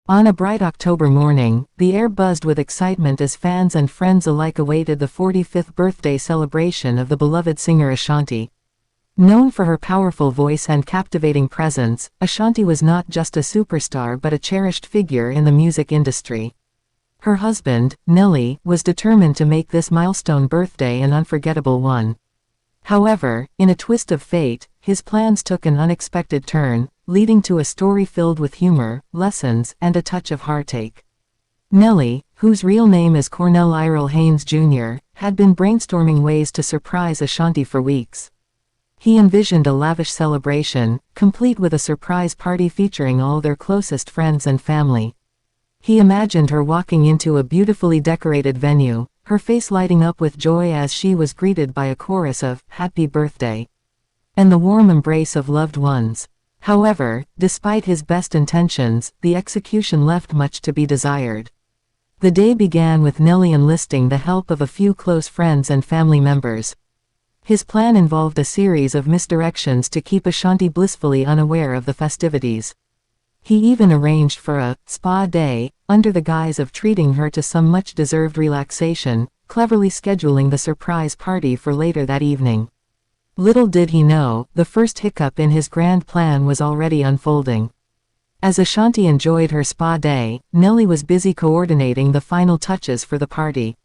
On a bright October morning, the air buzzed with excitement as fans and friends alike awaited the 45th birthday celebration of the beloved singer Ashanti. Known for her powerful voice and captivating presence, Ashanti was not just a superstar but a cherished figure in the music industry. Her husband, Nelly, was determined to make this milestone birthday an unforgettable one. However, in a twist of fate, his plans took an unexpected turn, leading to a story filled with humor, lessons, and a touch of heartache. Nelly, whose real name is Cornell Iral Haynes Jr., had been brainstorming ways to surprise Ashanti for weeks. He envisioned a lavish celebration, complete with a surprise party featuring all their closest friends and family. He imagined her walking into a beautifully decorated venue, her face lighting up with joy as she was greeted by a chorus of "Happy Birthday" and the warm embrace of loved ones. However, despite his best intentions, the execution left much to be desired. The day began with Nelly enlisting the help of a few close friends and family members. His plan involved a series of misdirections to keep Ashanti blissfully unaware of the festivities. He even arranged for a spa day, under the guise of treating her to some much-deserved relaxation, cleverly scheduling the surprise party for later that evening. Little did he know, the first hiccup in his grand plan was already unfolding. As Ashanti enjoyed her spa day, Nelly was busy coordinating the final touches for the party.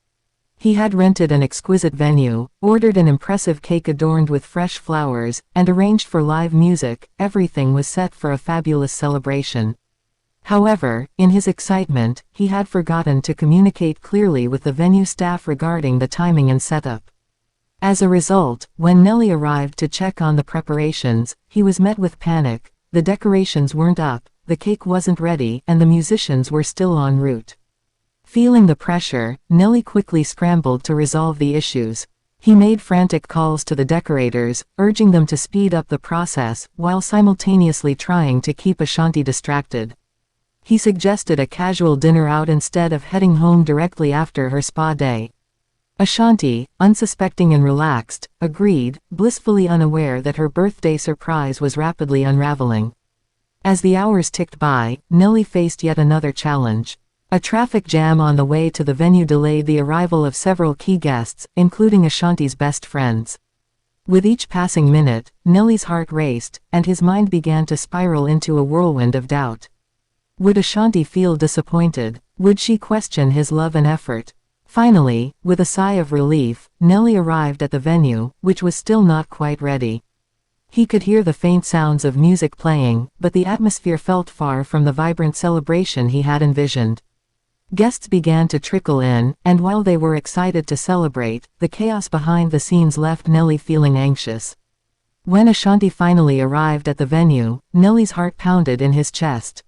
He had rented an exquisite venue, ordered an impressive cake adorned with fresh flowers, and arranged for live music. Everything was set for a fabulous celebration. However, in his excitement, he had forgotten to communicate clearly with the venue staff regarding the timing and setup. As a result, when Nelly arrived to check on the preparations, he was met with panic. The decorations weren't up, the cake wasn't ready, and the musicians were still en route. Feeling the pressure, Nelly quickly scrambled to resolve the issues. He made frantic calls to the decorators, urging them to speed up the process, while simultaneously trying to keep Ashanti distracted. He suggested a casual dinner out instead of heading home directly after her spa day. Ashanti, unsuspecting and relaxed, agreed, blissfully unaware that her birthday surprise was rapidly unraveling. As the hours ticked by, Nelly faced yet another challenge. A traffic jam on the way to the venue delayed the arrival of several key guests, including Ashanti's best friends. With each passing minute, Nelly's heart raced, and his mind began to spiral into a whirlwind of doubt. Would Ashanti feel disappointed? Would she question his love and effort? Finally, with a sigh of relief, Nelly arrived at the venue, which was still not quite ready. He could hear the faint sounds of music playing, but the atmosphere felt far from the vibrant celebration he had envisioned. Guests began to trickle in, and while they were excited to celebrate, the chaos behind the scenes left Nelly feeling anxious. When Ashanti finally arrived at the venue, Nelly's heart pounded in his chest.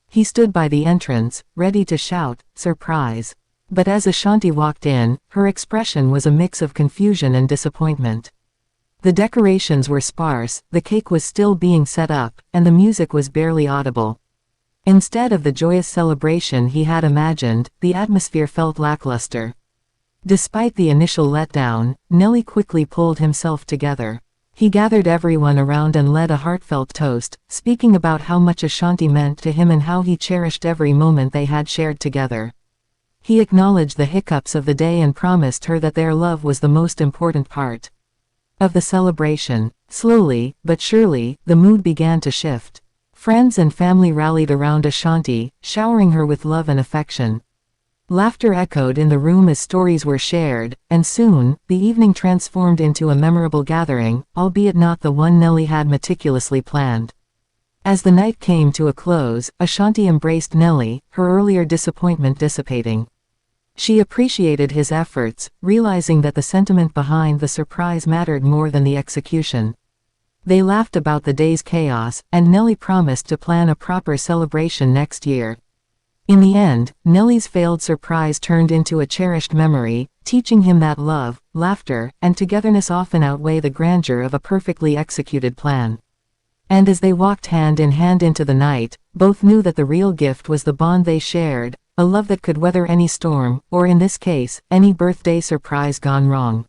He stood by the entrance, ready to shout, "Surprise!" But as Ashanti walked in, her expression was a mix of confusion and disappointment. The decorations were sparse, the cake was still being set up, and the music was barely audible. Instead of the joyous celebration he had imagined, the atmosphere felt lackluster. Despite the initial letdown, Nelly quickly pulled himself together. He gathered everyone around and led a heartfelt toast, speaking about how much Ashanti meant to him and how he cherished every moment they had shared together. He acknowledged the hiccups of the day and promised her that their love was the most important part of the celebration. Slowly, but surely, the mood began to shift. Friends and family rallied around Ashanti, showering her with love and affection. Laughter echoed in the room as stories were shared, and soon, the evening transformed into a memorable gathering, albeit not the one Nelly had meticulously planned. As the night came to a close, Ashanti embraced Nelly, her earlier disappointment dissipating. She appreciated his efforts, realizing that the sentiment behind the surprise mattered more than the execution. They laughed about the day's chaos, and Nelly promised to plan a proper celebration next year. In the end, Nelly's failed surprise turned into a cherished memory, teaching him that love, laughter, and togetherness often outweigh the grandeur of a perfectly executed plan. And as they walked hand in hand into the night, both knew that the real gift was the bond they shared, a love that could weather any storm, or in this case, any birthday surprise gone wrong.